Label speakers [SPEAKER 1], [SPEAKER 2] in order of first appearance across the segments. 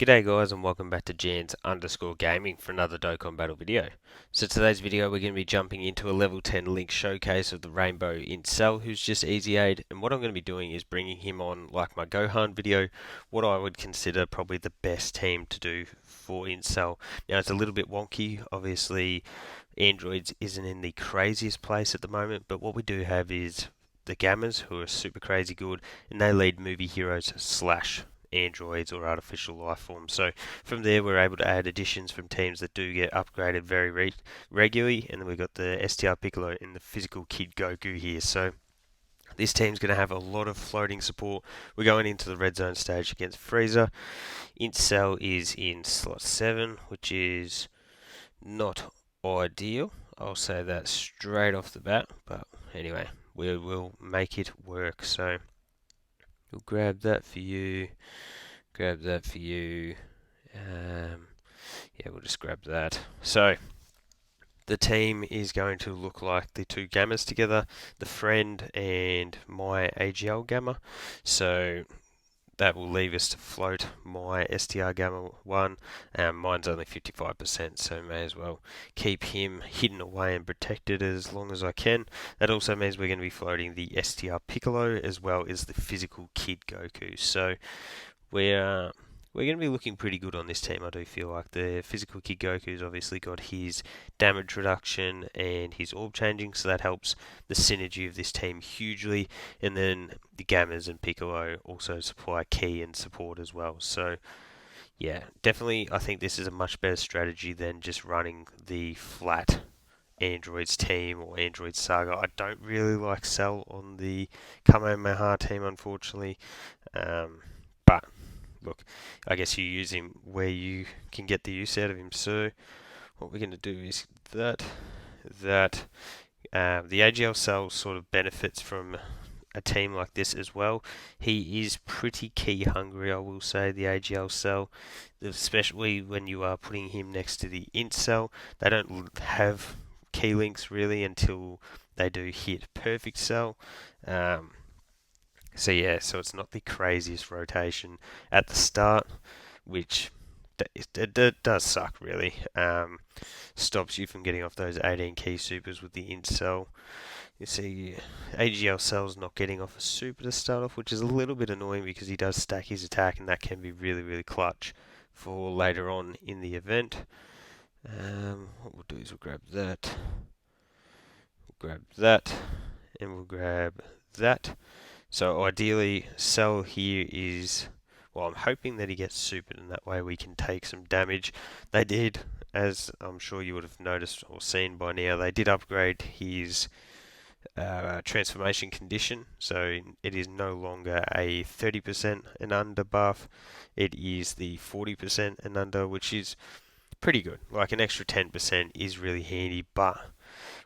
[SPEAKER 1] G'day guys and welcome back to Jans_Gaming for another Dokkan Battle video. So today's video we're going to be jumping into a level 10 Link showcase of the Rainbow INT Cell who's just EZA'd, and what I'm going to be doing is bringing him on like my Gohan video, what I would consider probably the best team to do for INT Cell. Now it's a little bit wonky, obviously Androids isn't in the craziest place at the moment, but what we do have is the Gammas who are super crazy good, and they lead movie heroes slash androids or artificial life forms. So from there we're able to add additions from teams that do get upgraded very regularly, and then we've got the STR Piccolo and the physical Kid Goku here. So this team's going to have a lot of floating support. We're going into the red zone stage against Frieza. INT Cell is in slot 7, which is not ideal. I'll say that straight off the bat, but anyway, we will make it work. So we'll grab that for you. Grab that for you. Yeah, we'll just grab that. So the team is going to look like the two Gammas together, the friend and my AGL Gamma. So that will leave us to float my STR Gamma 1. Mine's only 55%, so may as well keep him hidden away and protected as long as I can. That also means we're going to be floating the STR Piccolo as well as the physical Kid Goku. So we're going to be looking pretty good on this team, I do feel like. The physical Kid Goku's obviously got his damage reduction and his orb changing, so that helps the synergy of this team hugely. And then the Gammas and Piccolo also supply key and support as well. So yeah, definitely I think this is a much better strategy than just running the flat Androids team or Android Saga. I don't really like Cell on the Kamehameha team, unfortunately. But look, I guess you use him where you can get the use out of him. So what we're going to do is the AGL Cell sort of benefits from a team like this as well. He is pretty key hungry, I will say, the AGL Cell, especially when you are putting him next to the INT Cell. They don't have key links really until they do hit Perfect Cell. So yeah, so it's not the craziest rotation at the start, which it does suck really. Stops you from getting off those 18 key supers with the INT Cell. You see AGL Cell's not getting off a super to start off, which is a little bit annoying because he does stack his attack, and that can be really clutch for later on in the event. What we'll do is we'll grab that, and we'll grab that. So ideally, Cell here is, well, I'm hoping that he gets supered, and that way we can take some damage. They did, as I'm sure you would have noticed or seen by now, they did upgrade his transformation condition. So it is no longer a 30% and under buff. It is the 40% and under, which is pretty good. Like an extra 10% is really handy, but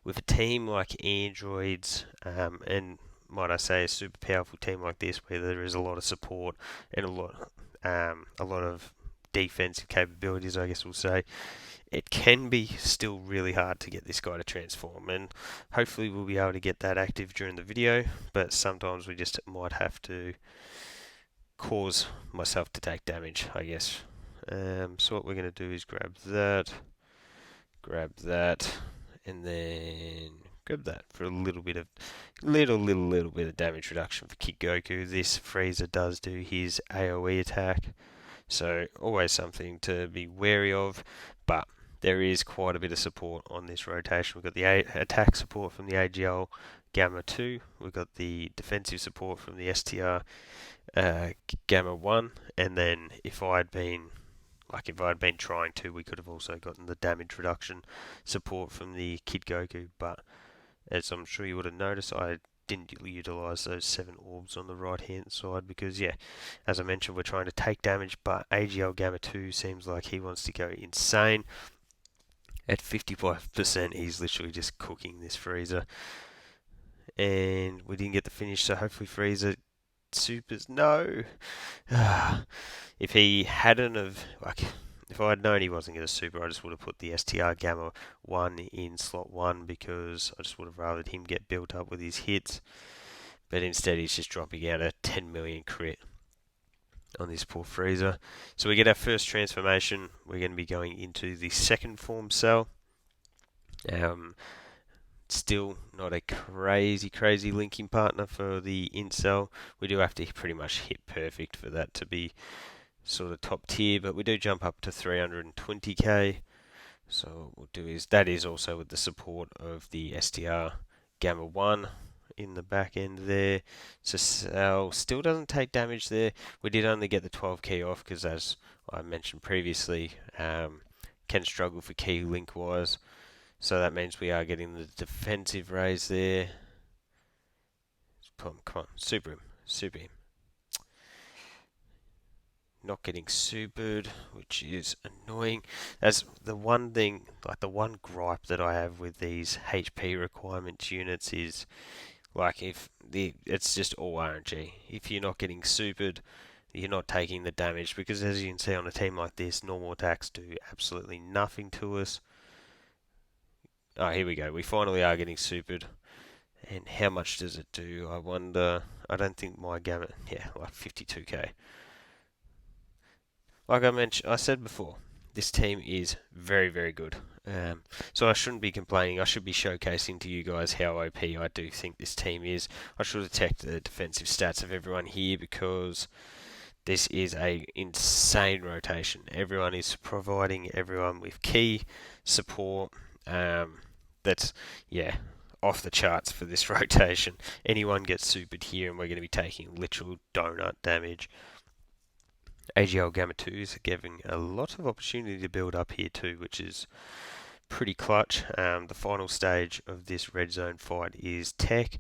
[SPEAKER 1] with a team like Androids, and might I say a super powerful team like this, where there is a lot of support and a lot of defensive capabilities, I guess we'll say, it can be still really hard to get this guy to transform, and hopefully we'll be able to get that active during the video, but sometimes we just might have to cause myself to take damage, I guess. So what we're going to do is grab that, and then grab that for a little bit of little bit of damage reduction for Kid Goku. This Frieza does do his AoE attack, so always something to be wary of, but there is quite a bit of support on this rotation. We've got the attack support from the AGL Gamma 2, we've got the defensive support from the STR Gamma 1, and then if I'd been trying to, we could have also gotten the damage reduction support from the Kid Goku, but as I'm sure you would have noticed, I didn't utilise those 7 orbs on the right hand side because, yeah, as I mentioned, we're trying to take damage, but AGL Gamma 2 seems like he wants to go insane. At 55%, he's literally just cooking this Frieza. And we didn't get the finish, so hopefully Frieza supers. No! If he hadn't have, if I had known he wasn't going to super, I just would have put the STR Gamma 1 in slot 1 because I just would have rather him get built up with his hits. But instead he's just dropping out a 10 million crit. on this poor Frieza. So we get our first transformation. We're going to be going into the second form cell. Still not a crazy linking partner for the INT cell. We do have to pretty much hit perfect for that to be sort of top tier, but we do jump up to 320k. So what we'll do is, that is also with the support of the SDR Gamma 1 in the back end there. So Cell still doesn't take damage there. We did only get the 12 key off because, as I mentioned previously, can struggle for key link wise. So that means we are getting the defensive raise there. Come on, super him. Not getting supered, which is annoying. That's the one thing, like the one gripe that I have with these HP requirements units is, like, it's just all RNG. If you're not getting supered, you're not taking the damage, because as you can see on a team like this, normal attacks do absolutely nothing to us. Oh, here we go. We finally are getting supered. And how much does it do? I wonder. I don't think my gamma. Yeah, like 52k. Like I said before, this team is very good. So I shouldn't be complaining. I should be showcasing to you guys how OP I do think this team is. I should have checked the defensive stats of everyone here, because this is a insane rotation. Everyone is providing everyone with key support. That's, yeah, off the charts for this rotation. Anyone gets supered here and we're going to be taking literal donut damage. AGL Gamma 2s are giving a lot of opportunity to build up here too, which is pretty clutch. The final stage of this red zone fight is tech,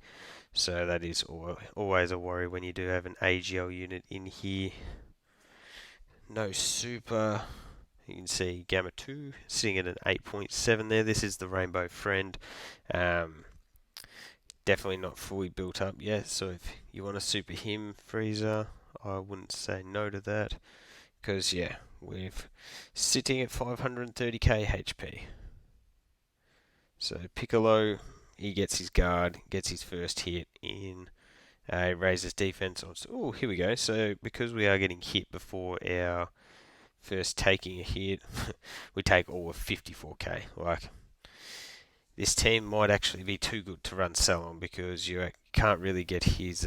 [SPEAKER 1] so that is always a worry when you do have an AGL unit in here. No super. You can see Gamma 2 sitting at an 8.7 there. This is the Rainbow Friend. Definitely not fully built up yet, so if you want to super him, Frieza, I wouldn't say no to that. Because, yeah, we're sitting at 530k HP. So Piccolo, he gets his guard, gets his first hit in, raises defense. Oh, here we go. So because we are getting hit before our first taking a hit, we take all of 54k. Like, this team might actually be too good to run Cell on, because you can't really get his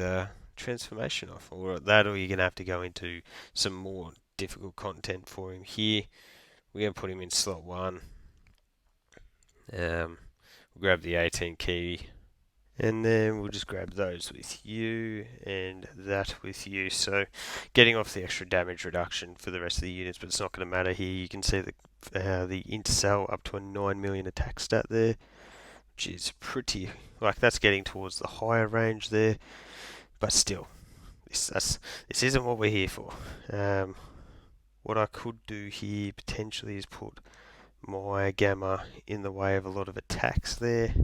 [SPEAKER 1] transformation off. Or that, or you're going to have to go into some more difficult content for him here. We're going to put him in slot 1. We'll grab the 18 key, and then we'll just grab those with you and that with you. So getting off the extra damage reduction for the rest of the units, but it's not going to matter here. You can see the intercell up to a 9 million attack stat there, which is pretty, like, that's getting towards the higher range there, but still, this isn't what we're here for. What I could do here potentially is put my gamma in the way of a lot of attacks there.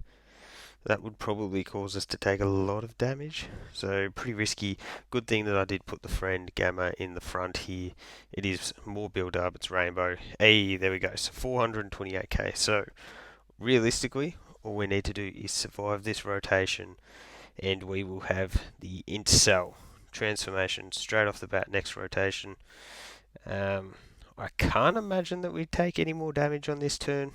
[SPEAKER 1] That would probably cause us to take a lot of damage, so pretty risky. Good thing that I did put the friend gamma in the front here. It is more build up, it's rainbow. Hey, there we go, so 428k. So realistically, all we need to do is survive this rotation, and we will have the int cell transformation straight off the bat next rotation. I can't imagine that we take any more damage on this turn.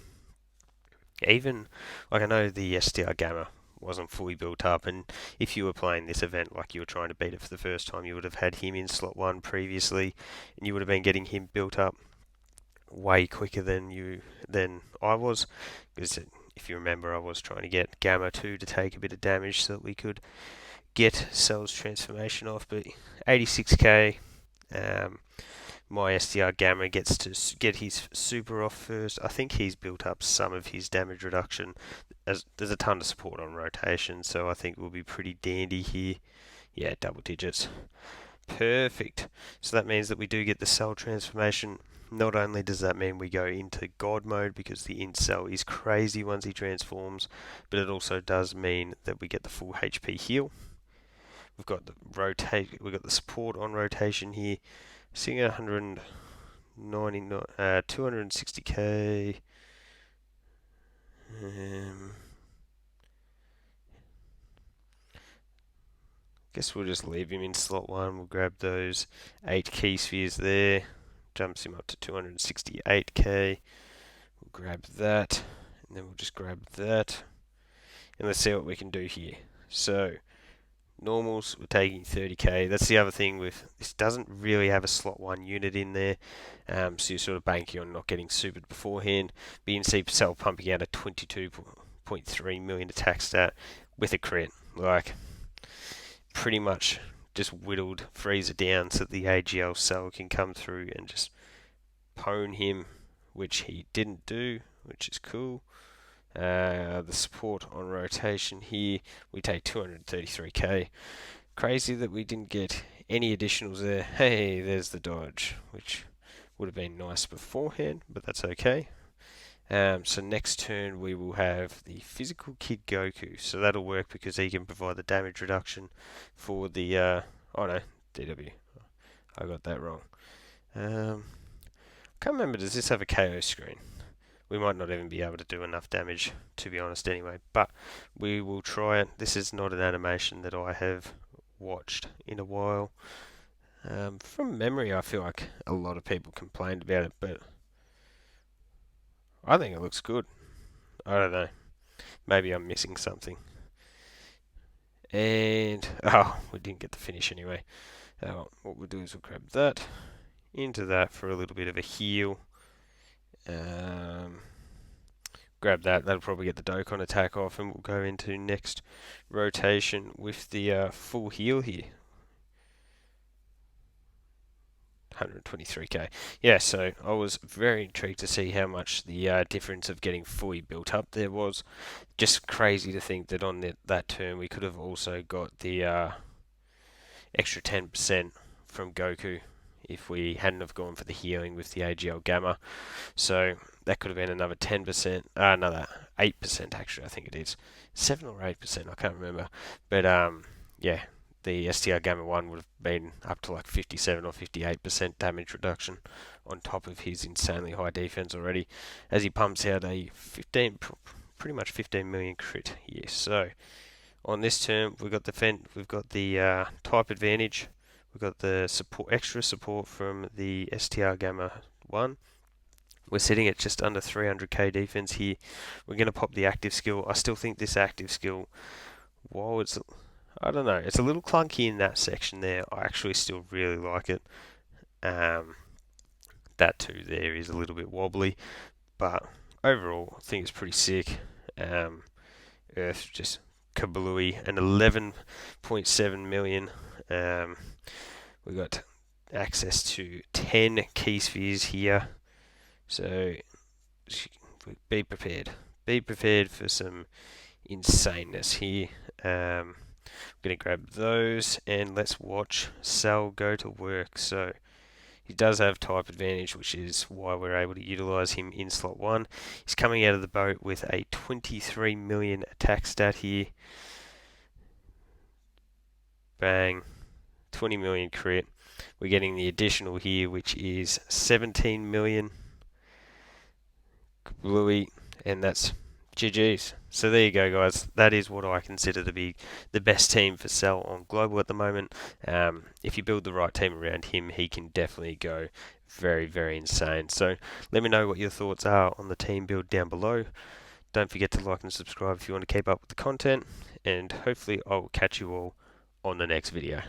[SPEAKER 1] Even, like, I know the SDR Gamma wasn't fully built up, and if you were playing this event like you were trying to beat it for the first time, you would have had him in slot 1 previously, and you would have been getting him built up way quicker than I was, because if you remember, I was trying to get Gamma 2 to take a bit of damage so that we could get Cell's transformation off. But 86k, my SDR Gamma gets to get his super off first. I think he's built up some of his damage reduction, as there's a ton of support on rotation, so I think we'll be pretty dandy here. Yeah, double digits. Perfect. So that means that we do get the Cell transformation. Not only does that mean we go into God mode, because the int Cell is crazy once he transforms, but it also does mean that we get the full HP heal. We've got we've got the support on rotation here. Seeing 260k. Guess we'll just leave him in slot 1. We'll grab those 8 key spheres there. Jumps him up to 268k. We'll grab that. And then we'll just grab that. And let's see what we can do here. So, normals, we're taking 30k. That's the other thing with this, doesn't really have a slot 1 unit in there, so you're sort of banking on not getting supered beforehand. But you can see Cell pumping out a 22.3 million attack stat with a crit. Like, pretty much just whittled Frieza down so that the AGL Cell can come through and just pwn him, which he didn't do, which is cool. The support on rotation here, we take 233k. Crazy that we didn't get any additionals there. Hey, there's the dodge, which would have been nice beforehand, but that's okay. So next turn we will have the physical Kid Goku. So that'll work because he can provide the damage reduction for the, oh no, DW. I got that wrong. Can't remember, does this have a KO screen? We might not even be able to do enough damage, to be honest, anyway. But we will try it. This is not an animation that I have watched in a while. From memory, I feel like a lot of people complained about it, but I think it looks good. I don't know. Maybe I'm missing something. And, oh, we didn't get the finish anyway. What we'll do is we'll grab that into that for a little bit of a heal. Grab that, that'll probably get the Dokkan attack off, and we'll go into next rotation with the full heal here. 123k. Yeah, so I was very intrigued to see how much the difference of getting fully built up there was. Just crazy to think that on that turn we could have also got the extra 10% from Goku if we hadn't have gone for the healing with the AGL Gamma. So that could have been another 10%, another 8% actually, I think it is. 7 or 8%, I can't remember. But yeah, the STR Gamma 1 would have been up to like 57 or 58% damage reduction on top of his insanely high defense already, as he pumps out a pretty much 15 million crit here. So on this turn, we've got the type advantage. We've got the extra support from the STR Gamma 1. We're sitting at just under 300k defense here. We're going to pop the active skill. I still think this active skill, while it's, I don't know, it's a little clunky in that section there, I actually still really like it. That too there is a little bit wobbly, but overall I think it's pretty sick. Earth just kablooey, and 11.7 million. We got access to 10 key spheres here, so be prepared. Be prepared for some insaneness here. I'm going to grab those and let's watch Cell go to work. So he does have type advantage, which is why we're able to utilize him in slot 1. He's coming out of the boat with a 23 million attack stat here. Bang. 20 million crit. We're getting the additional here, which is 17 million. Bluey, and that's GG's. So there you go, guys. That is what I consider to be the best team for Cell on Global at the moment. If you build the right team around him, he can definitely go very, very insane. So let me know what your thoughts are on the team build down below. Don't forget to like and subscribe if you want to keep up with the content, and hopefully I will catch you all on the next video.